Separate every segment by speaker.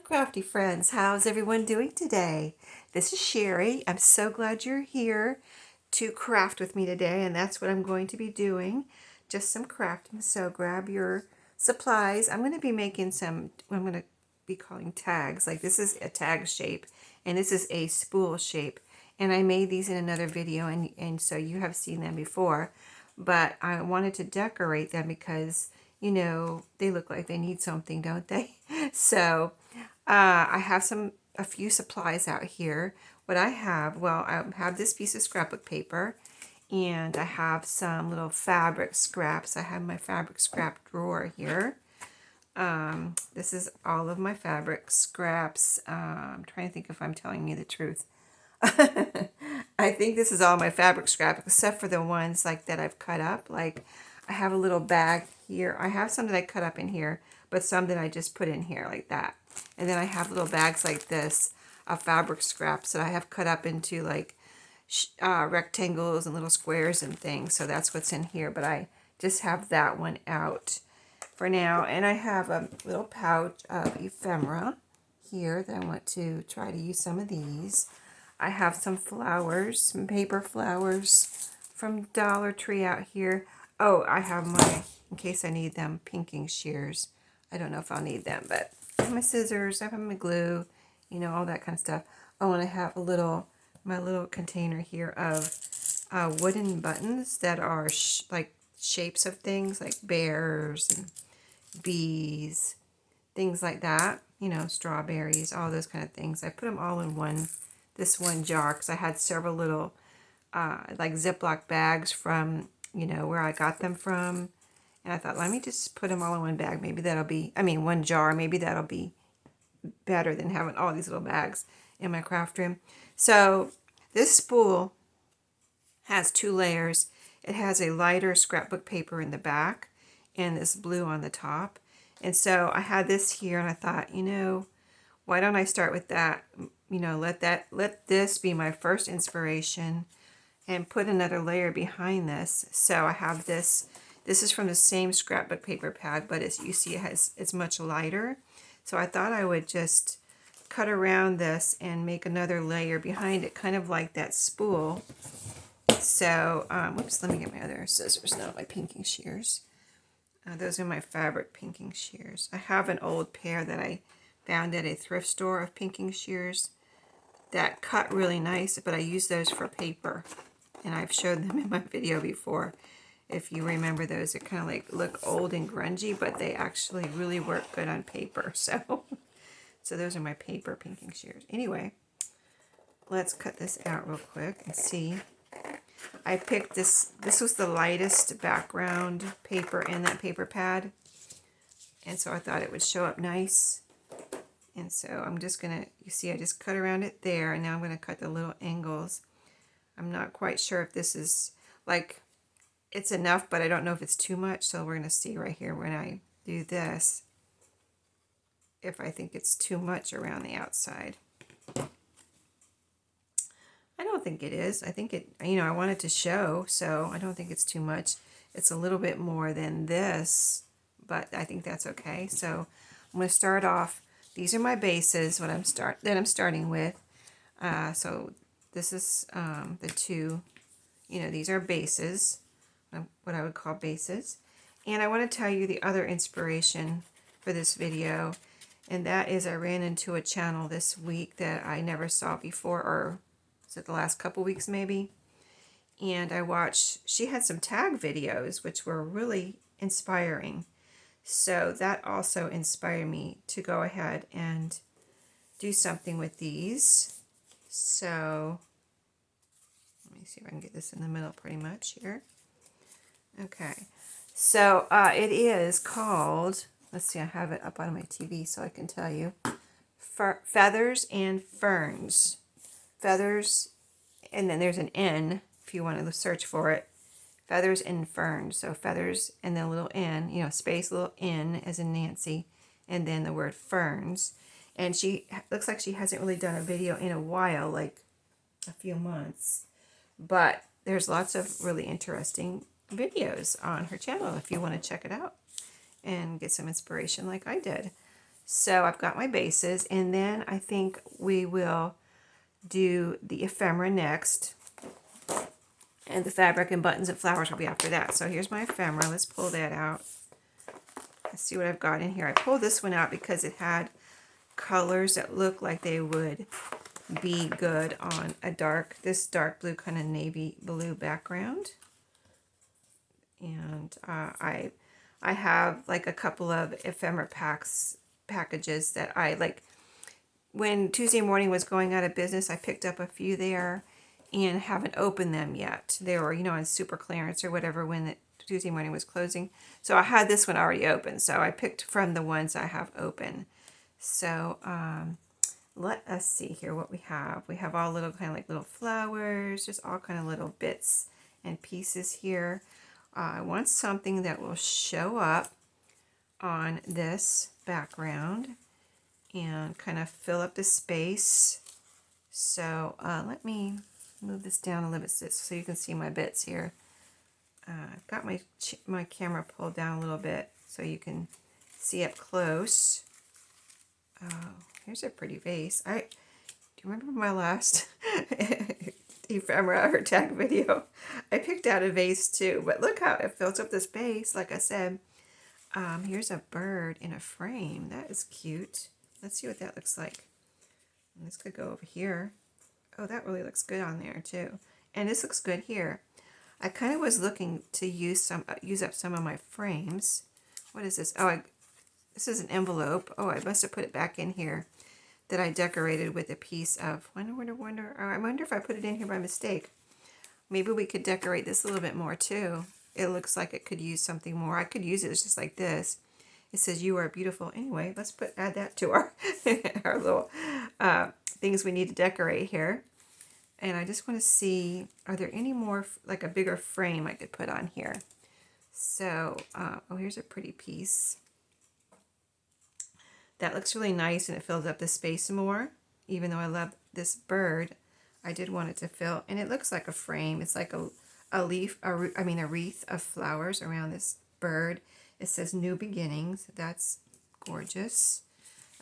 Speaker 1: crafty friends. How's everyone doing today? This is Sheree. I'm so glad you're here to craft with me today, and that's what I'm going to be doing. Just some crafting. So grab your supplies. I'm going to be making some, I'm going to be calling tags. Like this is a tag shape, and this is a spool shape. And I made these in another video, and so you have seen them before. But I wanted to decorate them because, you know, they look like they need something, don't they? So I have a few supplies out here. What I have, well, I have this piece of scrapbook paper, and I have some little fabric scraps. I have my fabric scrap drawer here. This is all of my fabric scraps. I'm trying to think if I'm telling you the truth. I think this is all my fabric scrap, except for the ones like that I've cut up. Like I have a little bag here. I have some that I cut up in here, but some that I just put in here like that. And then I have little bags like this of fabric scraps that I have cut up into like rectangles and little squares and things. So that's what's in here, but I just have that one out for now. And I have a little pouch of ephemera here that I want to try to use some of these. I have some flowers, some paper flowers from Dollar Tree out here. Oh, I have my, in case I need them, pinking shears. I don't know if I'll need them, but I have my scissors, I have my glue, you know, all that kind of stuff. Oh, and I have my little container here of wooden buttons that are like shapes of things, like bears and bees, things like that. You know, strawberries, all those kind of things. I put them all in this one jar because I had several little like Ziploc bags from, you know, where I got them from. And I thought, let me just put them all in one bag. Maybe that'll be, one jar. Maybe that'll be better than having all these little bags in my craft room. So this spool has 2 layers. It has a lighter scrapbook paper in the back and this blue on the top. And so I had this here and I thought, you know, why don't I start with that? You know, let this be my first inspiration and put another layer behind this. So I have this. This is from the same scrapbook paper pad, but as you see, it's much lighter. So I thought I would just cut around this and make another layer behind it, kind of like that spool. So, whoops, let me get my other scissors, not my pinking shears. Those are my fabric pinking shears. I have an old pair that I found at a thrift store of pinking shears that cut really nice, but I use those for paper. And I've showed them in my video before. If you remember those, they kind of like look old and grungy, but they actually really work good on paper. So those are my paper pinking shears. Anyway, let's cut this out real quick and see. I picked this was the lightest background paper in that paper pad. And so I thought it would show up nice. And so I'm just going to, you see I just cut around it there, and now I'm going to cut the little angles. I'm not quite sure if this is, like, it's enough, but I don't know if it's too much, so we're going to see right here when I do this if I think it's too much around the outside. I don't think it is. I think it, you know, I want it to show, so I don't think it's too much. It's a little bit more than this, but I think that's okay. So I'm going to start off. These are my bases, what I'm starting with. So this is the 2, you know, these are bases, what I would call bases. And I want to tell you the other inspiration for this video, and that is I ran into a channel this week that I never saw before, or was it the last couple weeks maybe? And I watched, she had some tag videos which were really inspiring. So that also inspired me to go ahead and do something with these. So let me see if I can get this in the middle pretty much here. Okay, so it is called, let's see, I have it up on my TV so I can tell you, Feathers and Ferns. Feathers, and then there's an N if you want to search for it. Feathers and Ferns. So feathers and then a little N, you know, space, little N as in Nancy, and then the word ferns. And she looks like she hasn't really done a video in a while, like a few months. But there's lots of really interesting videos on her channel if you want to check it out and get some inspiration like I did. So I've got my bases, and then I think we will do the ephemera next. And the fabric and buttons and flowers will be after that. So here's my ephemera. Let's pull that out. Let's see what I've got in here. I pulled this one out because it had colors that look like they would be good on a this dark blue kind of navy blue background. And I have like a couple of ephemera packages that I like. When Tuesday Morning was going out of business, I picked up a few there and haven't opened them yet. They were, you know, on super clearance or whatever when Tuesday Morning was closing. So I had this one already open. So I picked from the ones I have open. So let us see here what we have. We have all little kind of like little flowers, just all kind of little bits and pieces here. I want something that will show up on this background and kind of fill up the space. So let me move this down a little bit so you can see my bits here. I've got my camera pulled down a little bit so you can see up close. Oh, here's a pretty vase. Do you remember my last ephemera or tag video? I picked out a vase too, but look how it fills up the space. Like I said, here's a bird in a frame. That is cute. Let's see what that looks like. And this could go over here. Oh, that really looks good on there too. And this looks good here. I kind of was looking to use up some of my frames. What is this? Oh, this is an envelope. Oh, I must have put it back in here that I decorated with a piece of, I wonder if I put it in here by mistake. Maybe we could decorate this a little bit more too. It looks like it could use something more. I could use it just like this. It says, "You are beautiful." Anyway, let's add that to our, our little things we need to decorate here. And I just want to see, are there any more, like a bigger frame I could put on here? So, oh, here's a pretty piece. That looks really nice and it fills up the space more. Even though I love this bird, I did want it to fill, and it looks like a frame. It's like a wreath of flowers around this bird. It says "New Beginnings." That's gorgeous.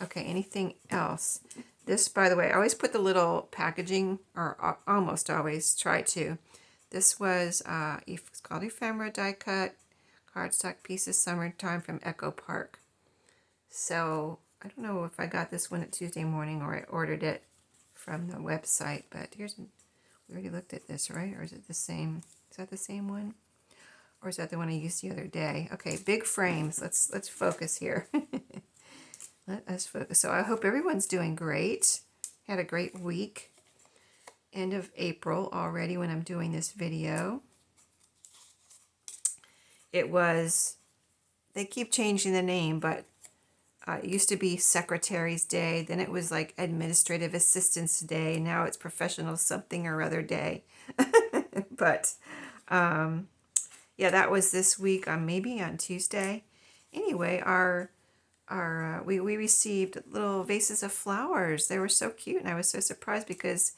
Speaker 1: Okay, anything else? This, by the way, I always put the little packaging, or almost always try to. This was, it's called Ephemera Die Cut Cardstock Pieces Summertime from Echo Park. So, I don't know if I got this one at Tuesday Morning or I ordered it from the website, but we already looked at this, right? Or is it the same? Is that the same one? Or is that the one I used the other day? Okay, big frames. Let's focus here. Let us focus. So I hope everyone's doing great. Had a great week. End of April already when I'm doing this video. It was, they keep changing the name, but it used to be Secretary's Day. Then it was like Administrative Assistance Day. Now it's Professional Something or Other Day. But yeah, that was this week. Maybe on Tuesday. Anyway, we received little vases of flowers. They were so cute, and I was so surprised because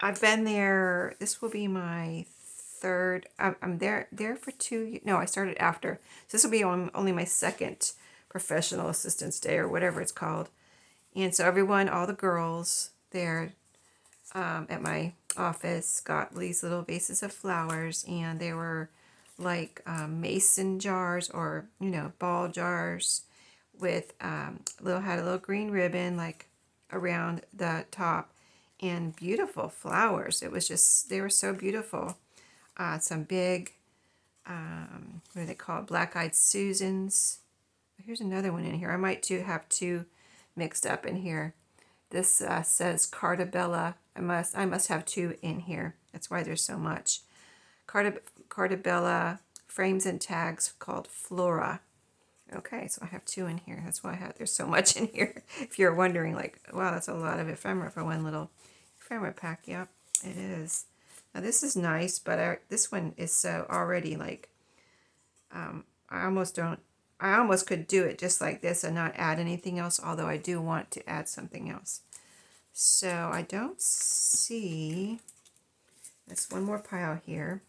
Speaker 1: I've been there. This will be my third. I'm there for 2 years. No, I started after. So this will be only my second Professional Assistance Day or whatever it's called. And so everyone, all the girls there at my office got these little vases of flowers, and they were like mason jars or, you know, ball jars with had a little green ribbon like around the top and beautiful flowers. It was just, they were so beautiful. Some big, what do they call it? Black-eyed Susans. Here's another one in here. I might have two mixed up in here. This says Cartabella. I must have two in here. That's why there's so much. Cartabella frames and tags called Flora. Okay, so I have two in here. That's why there's so much in here. If you're wondering, like, wow, that's a lot of ephemera for one little ephemera pack. Yep, it is. Now this is nice, but this one is so already like, I almost could do it just like this and not add anything else, although I do want to add something else. So I don't see, that's one more pile here,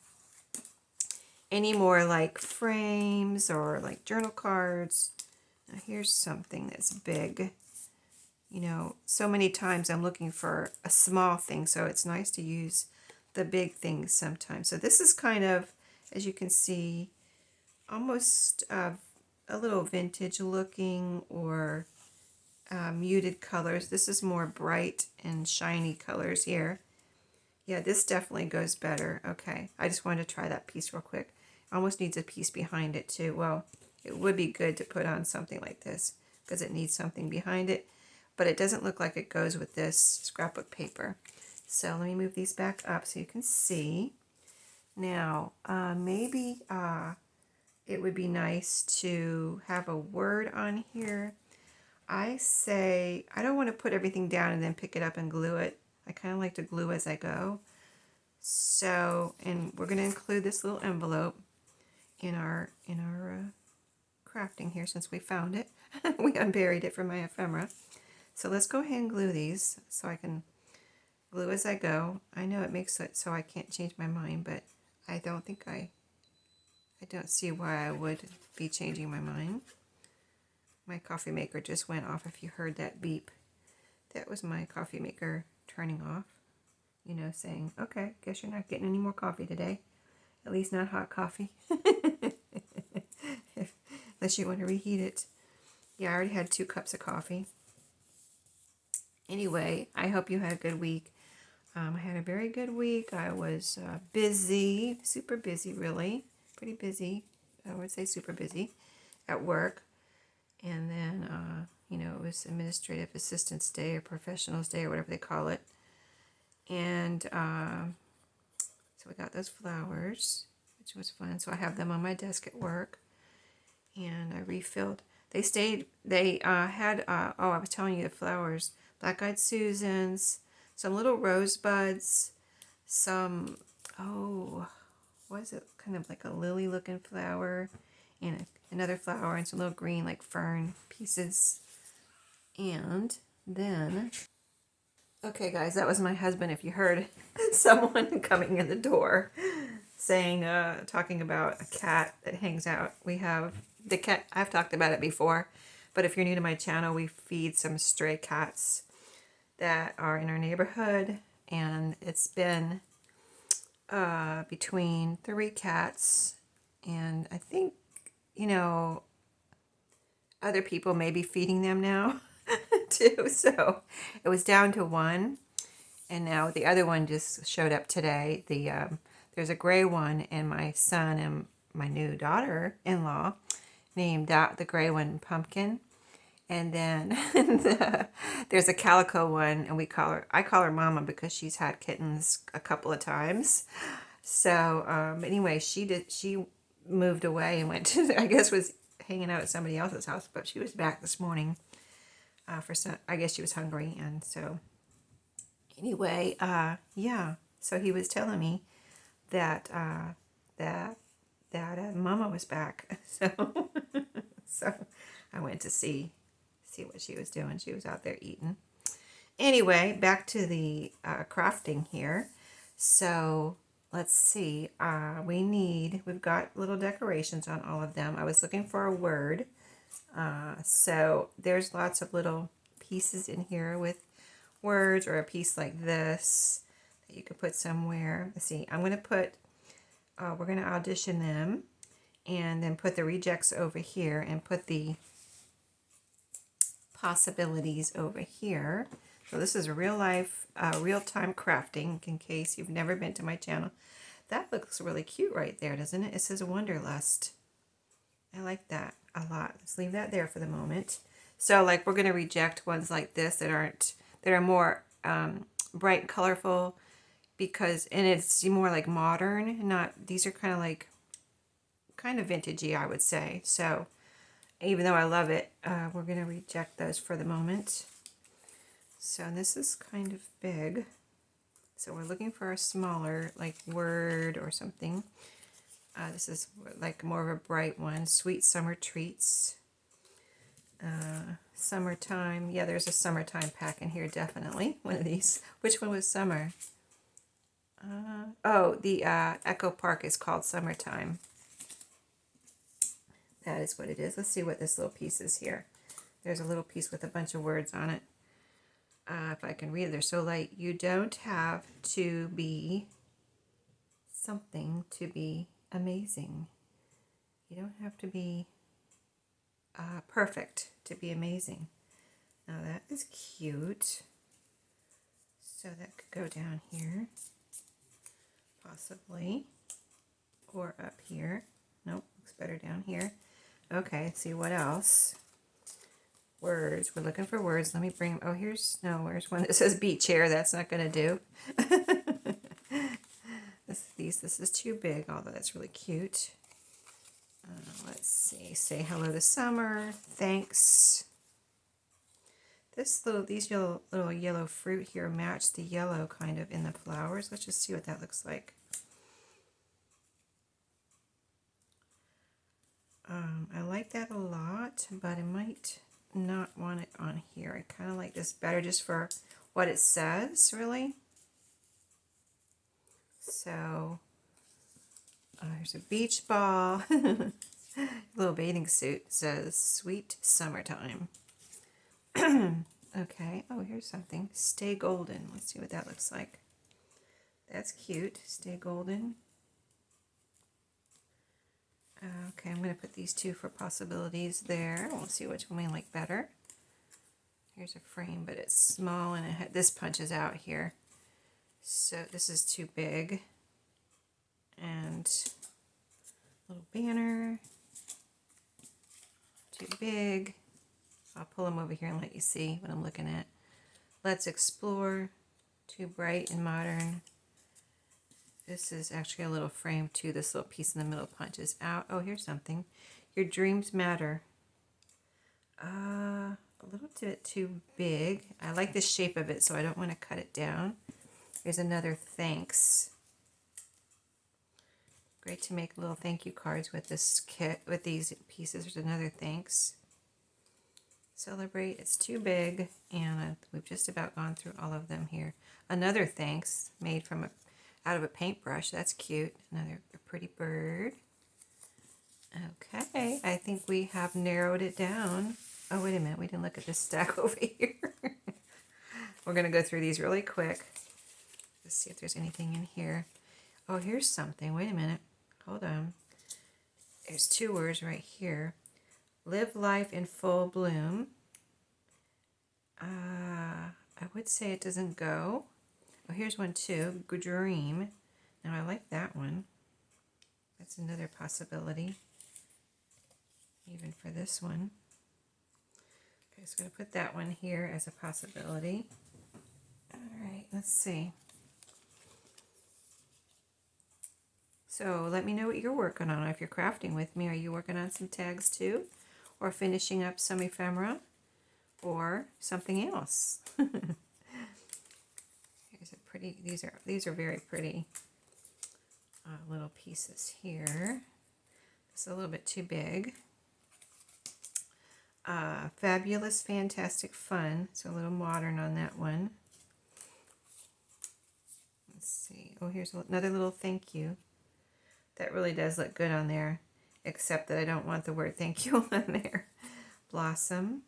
Speaker 1: any more like frames or like journal cards. Now here's something that's big. You know, so many times I'm looking for a small thing, so it's nice to use the big things sometimes. So this is kind of, as you can see, almost a little vintage looking, or muted colors. This is more bright and shiny colors here. Yeah, this definitely goes better. Okay, I just wanted to try that piece real quick. Almost needs a piece behind it too. Well, it would be good to put on something like this because it needs something behind it, but it doesn't look like it goes with this scrapbook paper. So let me move these back up so you can see. Now, maybe it would be nice to have a word on here. I say, I don't want to put everything down and then pick it up and glue it. I kind of like to glue as I go. So, and we're going to include this little envelope in our crafting here since we found it. We unburied it from my ephemera. So let's go ahead and glue these so I can glue as I go. I know it makes it so I can't change my mind, but I don't think I don't see why I would be changing my mind. My coffee maker just went off if you heard that beep. That was my coffee maker turning off. You know, saying, okay, guess you're not getting any more coffee today. At least not hot coffee. Unless you want to reheat it. Yeah, I already had 2 cups of coffee. Anyway, I hope you had a good week. I had a very good week. I was busy, super busy really. Pretty busy. I would say super busy at work. And then, you know, it was Administrative Assistance Day or Professionals Day or whatever they call it. And so we got those flowers, which was fun. So I have them on my desk at work. And I refilled. They stayed, they had, oh, I was telling you the flowers. Black-eyed Susans, some little rosebuds, some, oh, what is it? Kind of like a lily looking flower, and another flower, and some little green like fern pieces. And then, okay guys, that was my husband. If you heard someone coming in the door saying, talking about a cat that hangs out. We have the cat, I've talked about it before, but if you're new to my channel, we feed some stray cats that are in our neighborhood, and it's been between 3 cats, and I think, you know, other people may be feeding them now too. So it was down to 1, and now the other one just showed up today. There's a gray one, and my son and my new daughter-in-law named the gray one Pumpkin. And then there's a calico one, and I call her Mama because she's had kittens a couple of times. So anyway, she moved away and went to, I guess was hanging out at somebody else's house, but she was back this morning for some, I guess she was hungry. And so anyway, yeah, so he was telling me that Mama was back. So so I went to see what she was doing. She was out there eating. Anyway, back to the crafting here. So let's see. We've got little decorations on all of them. I was looking for a word. So there's lots of little pieces in here with words, or a piece like this that you could put somewhere. Let's see. I'm going to put, we're going to audition them, and then put the rejects over here, and put the possibilities over here. So this is real life, real-time crafting, in case you've never been to my channel. That looks really cute right there, doesn't it? It says Wanderlust. I like that a lot. Let's leave that there for the moment. So like, we're going to reject ones like this that are more bright and colorful, because, and it's more like modern, not, these are kind of vintagey, I would say. So even though I love it, we're going to reject those for the moment. So this is kind of big. So we're looking for a smaller, like, word or something. This is like more of a bright one. Sweet Summer Treats. Summertime. Yeah, there's a summertime pack in here, definitely. One of these. Which one was summer? Oh, the Echo Park is called Summertime. That is what it is. Let's see what this little piece is here. There's a little piece with a bunch of words on it. If I can read it, they're so light. You don't have to be something to be amazing. You don't have to be perfect to be amazing. Now that is cute. So that could go down here, possibly, or up here. Nope, looks better down here. Okay, let's see what else. Words. We're looking for words. Let me bring. Oh, where's one that says beach chair. That's not going to do. This is too big, although that's really cute. Let's see. Say hello to summer. Thanks. These little yellow fruit here match the yellow kind of in the flowers. Let's just see what that looks like. I like that a lot, but I might not want it on here. I kind of like this better just for what it says, really. So, there's a beach ball. Little bathing suit says sweet summertime. Okay, oh, here's something. Stay golden. Let's see what that looks like. That's cute. Stay golden. Okay, I'm going to put these two for possibilities there. We'll see which one we like better. Here's a frame, but it's small, and this punches out here. So this is too big. And little banner. Too big. I'll pull them over here and let you see what I'm looking at. Let's explore. Too bright and modern. This is actually a little frame too. This little piece in the middle punches out. Oh, here's something. Your dreams matter. A little bit too big. I like the shape of it, so I don't want to cut it down. Here's another thanks. Great to make little thank you cards with this kit, with these pieces. There's another thanks. Celebrate. It's too big, and we've just about gone through all of them here. Another thanks made from out of a paintbrush. That's cute. Another pretty bird. Okay, I think we have narrowed it down. Oh, wait a minute. We didn't look at this stack over here. We're going to go through these really quick. Let's see if there's anything in here. Oh, here's something. Wait a minute. Hold on. There's two words right here. Live life in full bloom. I would say it doesn't go. Oh, here's one too. Dream. Now I like that one. That's another possibility. Even for this one. Okay, so I'm going to put that one here as a possibility. All right, let's see. So let me know what you're working on. If you're crafting with me, are you working on some tags too? Or finishing up some ephemera? Or something else? Here's a pretty, these are very pretty little pieces here. It's a little bit too big. Fabulous, fantastic, fun. So a little modern on that one. Let's see. Oh, here's another little thank you. That really does look good on there, except that I don't want the word thank you on there. Blossom.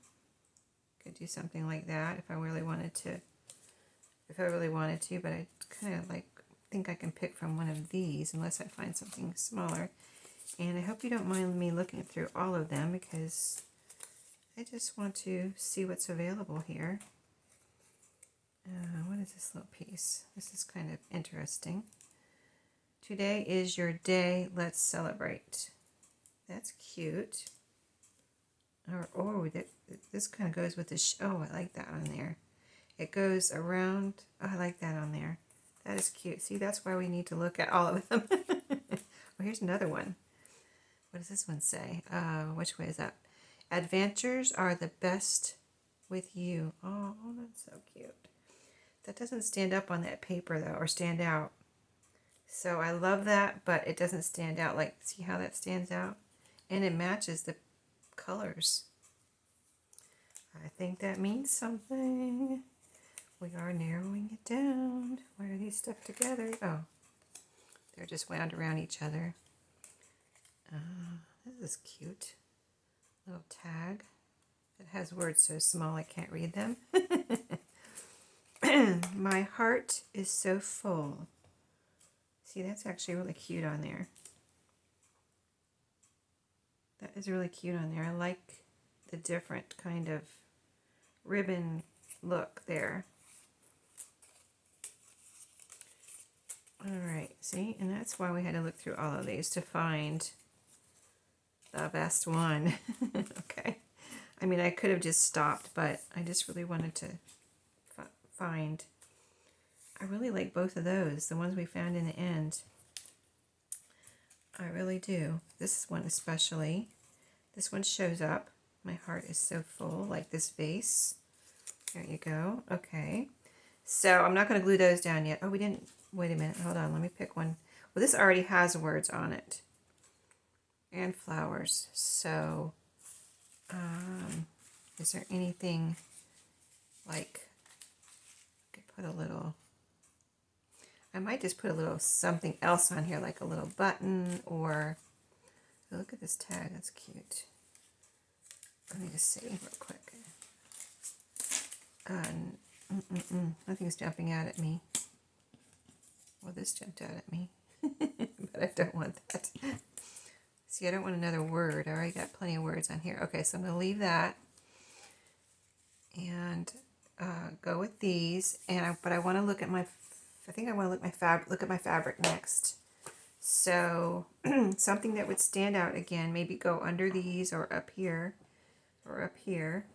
Speaker 1: Could do something like that if I really wanted to. But I kind of think I can pick from one of these unless I find something smaller. And I hope you don't mind me looking through all of them because I just want to see what's available here. What is this little piece? This is kind of interesting. Today is your day. Let's celebrate. That's cute. This kind of goes with the oh, I like that on there. It goes around. Oh, I like that on there. That is cute. See, that's why we need to look at all of them. Oh, here's another one. What does this one say? Which way is up? Adventures are the best with you. Oh, that's so cute. That doesn't stand up on that paper, though, or stand out. So I love that, but it doesn't stand out. Like, see how that stands out? And it matches the colors. I think that means something. We are narrowing it down. Why are these stuck together? Oh, they're just wound around each other. This is cute. little tag that has words so small I can't read them. My heart is so full. See, that's actually really cute on there. That is really cute on there. I like the different kind of ribbon look there. Alright, see, and that's why we had to look through all of these to find the best one. Okay. I mean, I could have just stopped, but I just really wanted to find. I really like both of those, the ones we found in the end. I really do. This one especially. This one shows up. My heart is so full, like this vase. There you go. Okay. So I'm not going to glue those down yet. Oh, we didn't. Wait a minute. Hold on. Let me pick one. Well, this already has words on it. And flowers. So, is there anything like, I could put a little, I might just put a little something else on here, like a little button or, oh, look at this tag. That's cute. Let me just see real quick. Nothing's jumping out at me. Well, this jumped out at me, but I don't want that. See, I don't want another word. I already got plenty of words on here. Okay, so I'm going to leave that and go with these. But I want to look at my. I think I want to look at my fabric next. So something that would stand out again. Maybe go under these or up here or up here.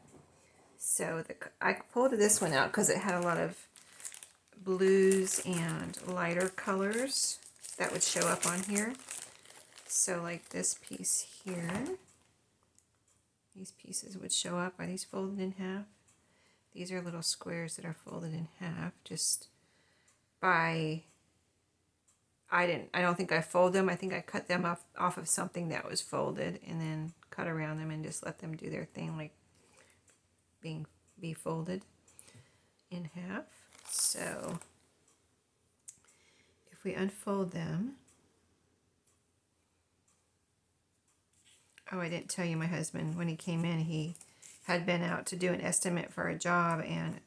Speaker 1: So I pulled this one out because it had a lot of blues and lighter colors that would show up on here. So like this piece here, these pieces would show up. Are these folded in half? These are little squares that are folded in half just by, I don't think I fold them. I think I cut them off of something that was folded and then cut around them and just let them do their thing, like be folded in half. So if we unfold them, oh, I didn't tell you, my husband, when he came in, he had been out to do an estimate for a job, and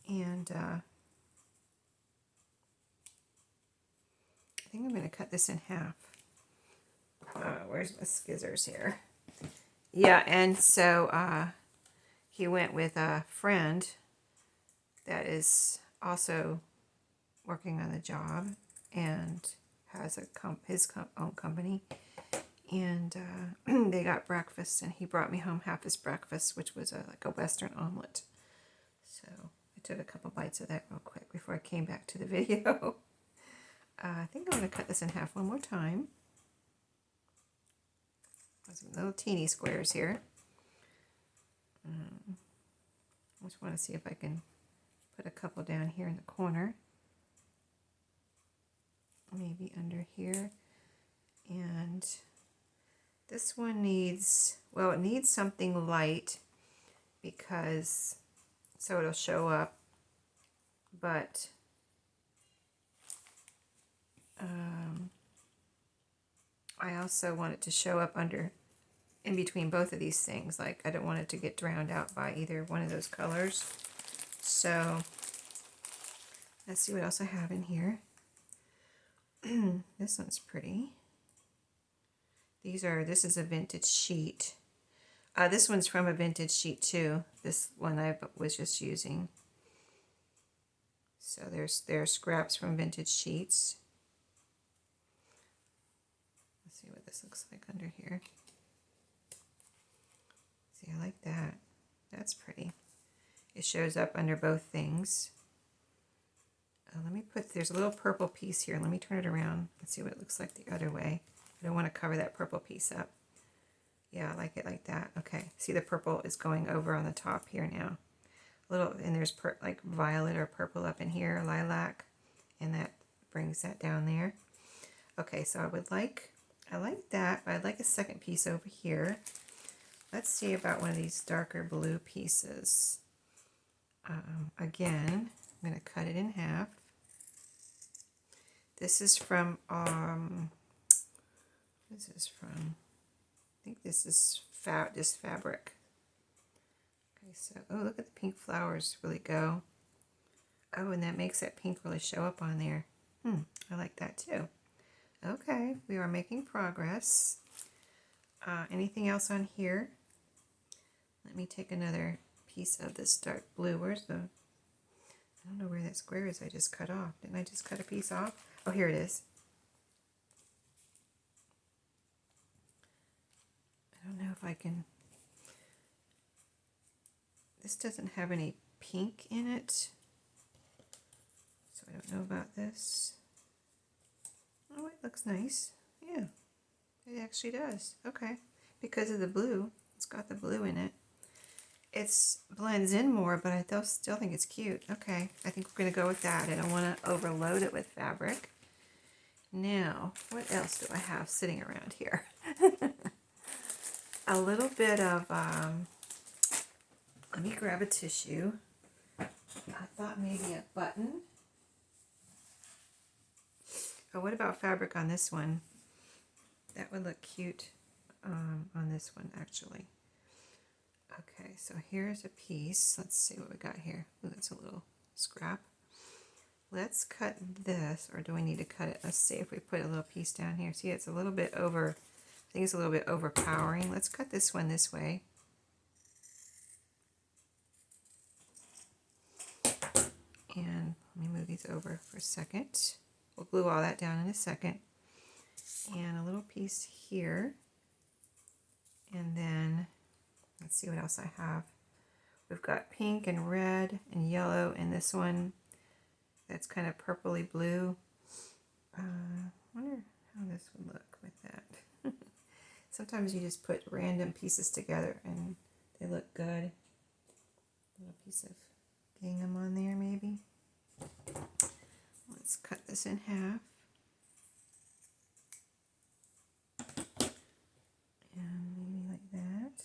Speaker 1: I think I'm going to cut this in half. Where's my scissors here? Yeah, and so he went with a friend that is also working on the job and has his own company. And they got breakfast, and he brought me home half his breakfast, which was like a Western omelet. So I took a couple bites of that real quick before I came back to the video. I think I'm going to cut this in half one more time. Some little teeny squares here. I just want to see if I can put a couple down here in the corner. Maybe under here. And this one needs, well, it needs something light because, so it'll show up, but I also want it to show up under, in between both of these things. Like, I don't want it to get drowned out by either one of those colors. So let's see what else I have in here. This one's pretty. This is a vintage sheet. This one's from a vintage sheet too. This one I was just using. So there's scraps from vintage sheets. Let's see what this looks like under here. See, I like that. That's pretty. It shows up under both things. Let me there's a little purple piece here. Let me turn it around and see what it looks like the other way. I don't want to cover that purple piece up. Yeah, I like it like that. Okay, see, the purple is going over on the top here now. And there's like violet or purple up in here, lilac, and that brings that down there. Okay, so I like that, but I'd like a second piece over here. Let's see about one of these darker blue pieces. Again, I'm going to cut it in half. This is from, what is this from? think this is just fabric. Okay, so, oh, look at the pink flowers really go. Oh, and that makes that pink really show up on there. I like that too. Okay, we are making progress. Anything else on here? Let me take another piece of this dark blue. Where's the... I don't know where that square is I just cut off. Didn't I just cut a piece off? Oh, here it is. I don't know if I can... This doesn't have any pink in it, so I don't know about this. Oh, it looks nice. Yeah, it actually does. Okay, because of the blue. It's got the blue in it. It blends in more, but I still think it's cute. Okay, I think we're going to go with that. I don't want to overload it with fabric. Now, what else do I have sitting around here? A little bit of, let me grab a tissue. I thought maybe a button. Oh, what about fabric on this one? That would look cute on this one, actually. Okay, so here's a piece. Let's see what we got here. Ooh, that's a little scrap. Let's cut this, or do we need to cut it? Let's see if we put a little piece down here. See, it's a little bit over, I think it's a little bit overpowering. Let's cut this one this way. And let me move these over for a second. We'll glue all that down in a second. And a little piece here. And then, let's see what else I have. We've got pink and red and yellow, and this one that's kind of purpley blue. I wonder how this would look with that. Sometimes you just put random pieces together and they look good. A little piece of gingham on there maybe. Let's cut this in half. And maybe like that.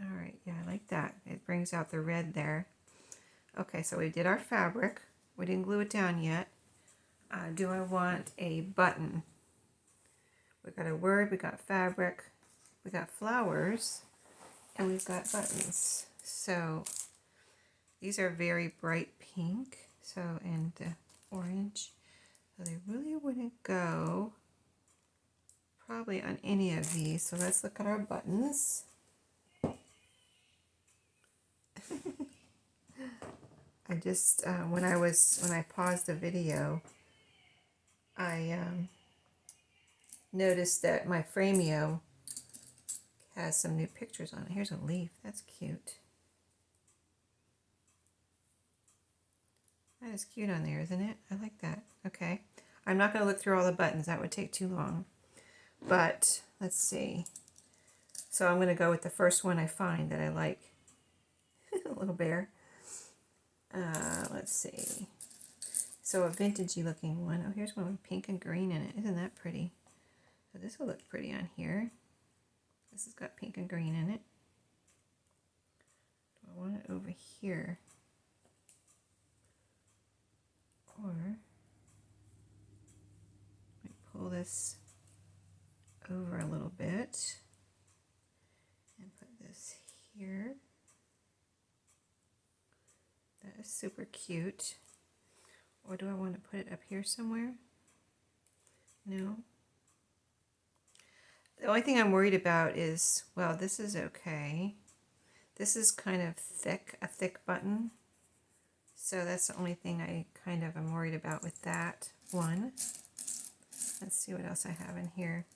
Speaker 1: All right, yeah, I like that. It brings out the red there. Okay, so we did our fabric. We didn't glue it down yet. Do I want a button? We got a word, we got fabric, we got flowers, and we've got buttons. So these are very bright pink, and orange. So they really wouldn't go probably on any of these. So let's look at our buttons. I just, when I paused the video, I noticed that my Frameo has some new pictures on it. Here's a leaf. That's cute. That is cute on there, isn't it? I like that. Okay. I'm not going to look through all the buttons. That would take too long. But let's see. So I'm going to go with the first one I find that I like. A little bear. Let's see. So a vintagey looking one. Oh, here's one with pink and green in it. Isn't that pretty? So this will look pretty on here. This has got pink and green in it. Do I want it over here? Or I pull this over a little bit and put this here. That is super cute. Or do I want to put it up here somewhere? No. The only thing I'm worried about is, well, this is okay. This is kind of thick, a thick button. So that's the only thing I kind of am worried about with that one. Let's see what else I have in here.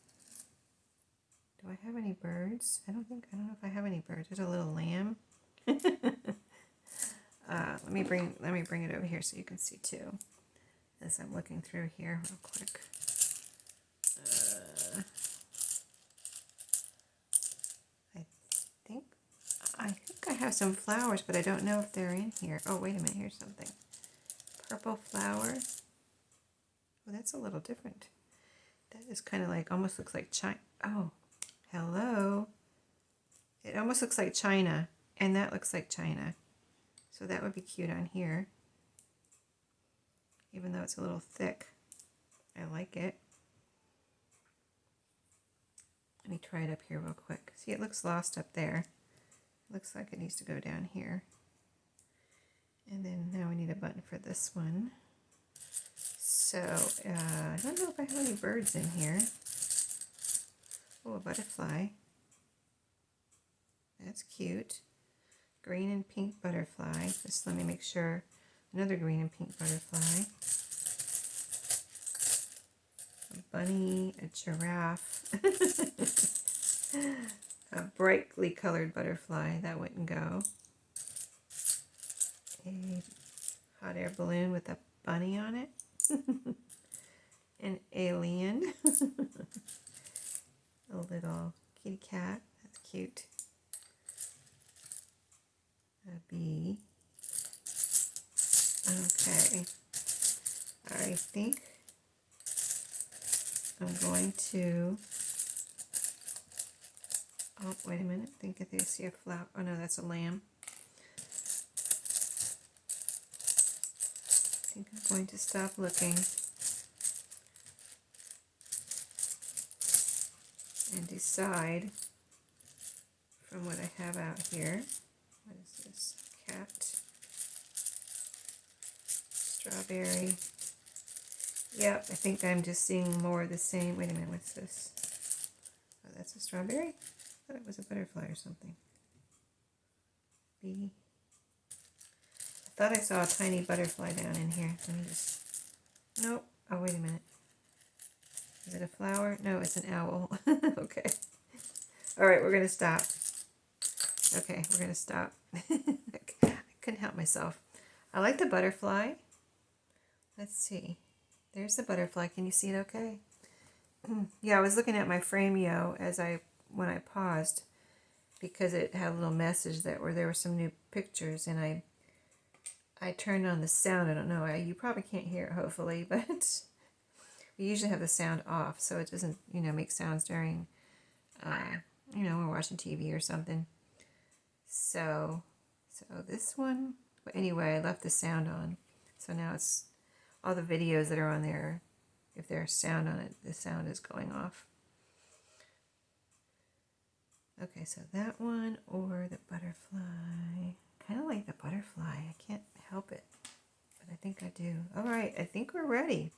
Speaker 1: Do I have any birds? I don't know if I have any birds. There's a little lamb. Let me bring it over here so you can see too, as I'm looking through here real quick. I think I have some flowers, but I don't know if they're in here. Oh, wait a minute. Here's something. Purple flower. Oh, that's a little different. That is kind of like, almost looks like China. Oh, hello. It almost looks like China, and that looks like China. So that would be cute on here. Even though it's a little thick. I like it. Let me try it up here real quick. See, it looks lost up there. Looks like it needs to go down here. And then now we need a button for this one. So, I don't know if I have any birds in here. Oh, a butterfly. That's cute. Green and pink butterfly. Just let me make sure. Another green and pink butterfly. A bunny, a giraffe. A brightly colored butterfly. That wouldn't go. A hot air balloon with a bunny on it. An alien. A little kitty cat. That's cute. A bee. Okay. I think I'm going to... Oh, wait a minute. I think I see a flower. Oh, no, that's a lamb. I think I'm going to stop looking and decide from what I have out here. What is this? Cat. Strawberry. Yep, I think I'm just seeing more of the same. Wait a minute, what's this? Oh, that's a strawberry? I thought it was a butterfly or something. Bee. I thought I saw a tiny butterfly down in here. Let me just... Nope. Oh, wait a minute. Is it a flower? No, it's an owl. Okay. All right, we're going to stop. Okay, we're going to stop. I couldn't help myself. I like the butterfly. Let's see. There's the butterfly. Can you see it okay? Yeah, I was looking at my Frameo when I paused because it had a little message that there were some new pictures, and I turned on the sound. I don't know. You probably can't hear it, hopefully, but we usually have the sound off so it doesn't, make sounds during, we're watching TV or something. So this one, but anyway, I left the sound on. So now it's all the videos that are on there. If there's sound on it, the sound is going off. Okay, so that one or the butterfly. Kind of like the butterfly. I can't help it, but I think I do. All right, I think we're ready.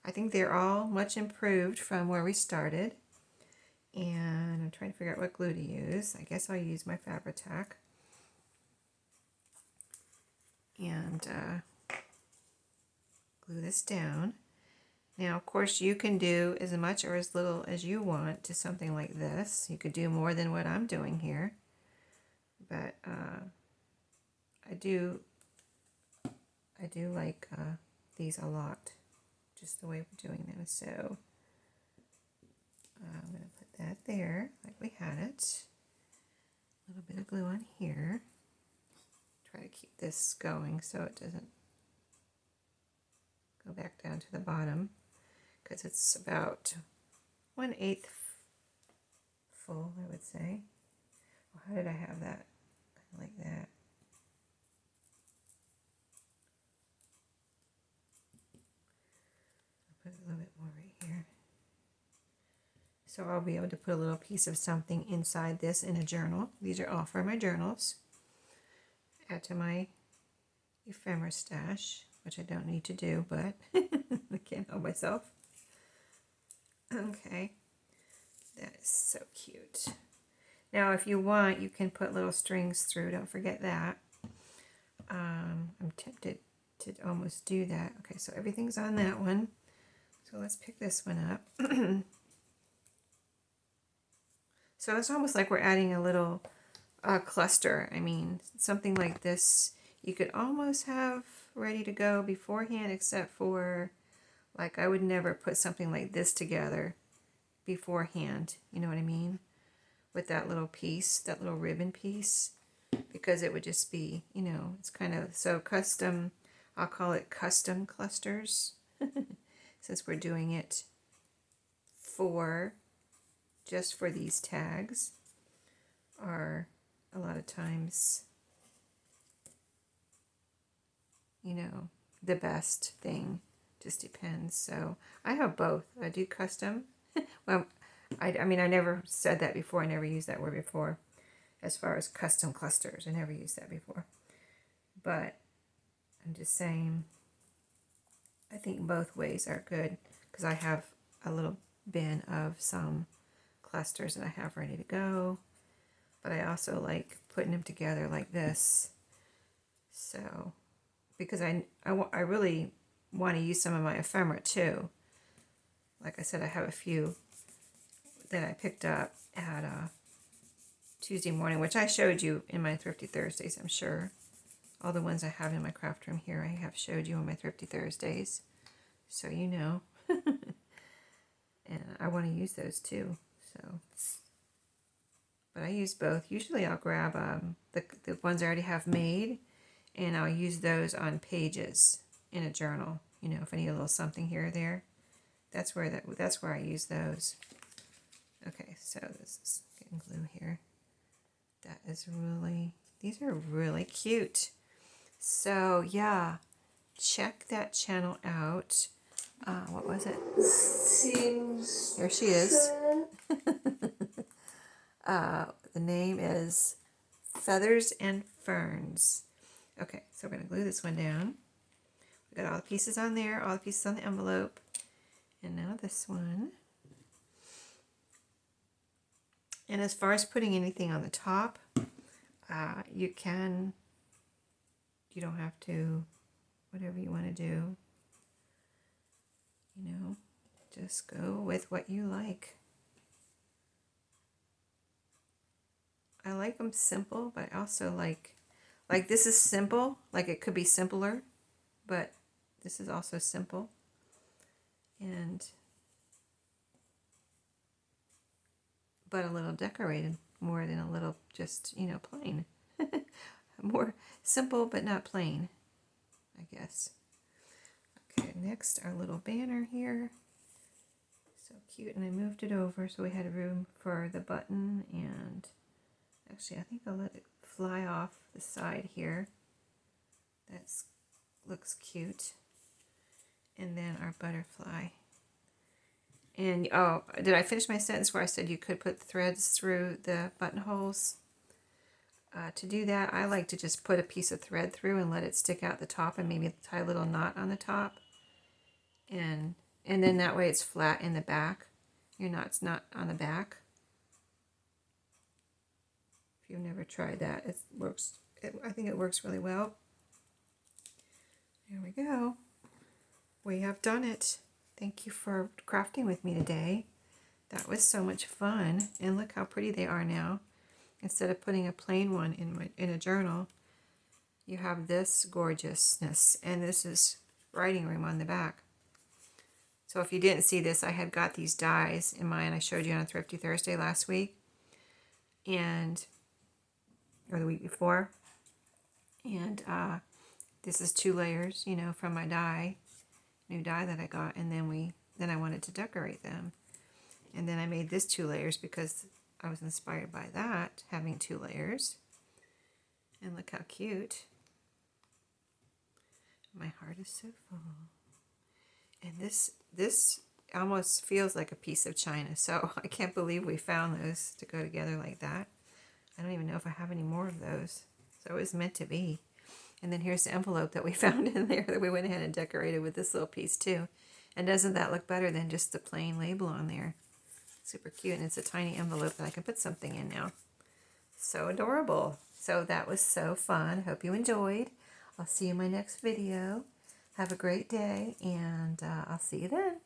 Speaker 1: I think they're all much improved from where we started. And I'm trying to figure out what glue to use. I guess I'll use my Fabri-Tac. And glue this down. Now, of course, you can do as much or as little as you want to something like this. You could do more than what I'm doing here. But I do like these a lot, just the way we're doing them. So I'm going to put that there like we had it. A little bit of glue on here. Try to keep this going so it doesn't go back down to the bottom, because it's about 1/8 full, I would say. Well, how did I have that? Kind of like that. I'll put a little bit more right here. So I'll be able to put a little piece of something inside this in a journal. These are all for my journals. Add to my ephemera stash, which I don't need to do, but I can't help myself. Okay, that is so cute. Now, if you want, you can put little strings through. Don't forget that. I'm tempted to almost do that. Okay, so everything's on that one. So let's pick this one up. So it's almost like we're adding a little cluster. I mean, something like this you could almost have ready to go beforehand, except for, like, I would never put something like this together beforehand. You know what I mean? With that little piece, that little ribbon piece, because it would just be, it's kind of so custom. I'll call it custom clusters since we're doing it just for these tags, are a lot of times, the best thing. Just depends. So I have both. I do custom. Well, I mean, I never said that before. I never used that word before. As far as custom clusters, I never used that before. But I'm just saying, I think both ways are good because I have a little bin of some clusters that I have ready to go. But I also like putting them together like this. So, because I really want to use some of my ephemera too. Like I said, I have a few that I picked up at Tuesday morning, which I showed you in my Thrifty Thursdays, I'm sure. All the ones I have in my craft room here, I have showed you on my Thrifty Thursdays. So you know. And I want to use those too. So, but I use both. Usually I'll grab the ones I already have made, and I'll use those on pages in a journal. You know, if I need a little something here or there, that's where I use those. Okay, so this is getting glue here. That is really, these are really cute. So yeah, check that channel out. What was it?
Speaker 2: Seems.
Speaker 1: Here she is. The name is Feathers and Ferns. Okay, so we're going to glue this one down. We got all the pieces on there, all the pieces on the envelope. And now this one. And as far as putting anything on the top, you don't have to, whatever you want to do, you know, just go with what you like. I like them simple, but I also like this is simple, like it could be simpler, but this is also simple. But a little decorated more than a little just, you know, plain. More simple, but not plain, I guess. Okay, next our little banner here. So cute, and I moved it over so we had room for the button, and actually I think I'll let it fly off the side here. That looks cute. And then our butterfly. And oh, did I finish my sentence where I said you could put threads through the buttonholes? To do that, I like to just put a piece of thread through and let it stick out the top, and maybe tie a little knot on the top. And then that way it's flat in the back. Your knot's not on the back. If you've never tried that, it works. I think it works really well. There we go. We have done it. Thank you for crafting with me today. That was so much fun. And look how pretty they are now. Instead of putting a plain one in a journal, you have this gorgeousness. And this is writing room on the back. So if you didn't see this, I had got these dies in mine. I showed you on a Thrifty Thursday last week. Or the week before. And this is 2 layers, you know, from my new die that I got. And then I wanted to decorate them. And then I made this 2 layers because I was inspired by that, having 2 layers. And look how cute. My heart is so full. And this almost feels like a piece of china. So I can't believe we found those to go together like that. I don't even know if I have any more of those. So it was meant to be. And then here's the envelope that we found in there that we went ahead and decorated with this little piece too. And doesn't that look better than just the plain label on there? Super cute. And it's a tiny envelope that I can put something in now. So adorable. So that was so fun. Hope you enjoyed. I'll see you in my next video. Have a great day, and I'll see you then.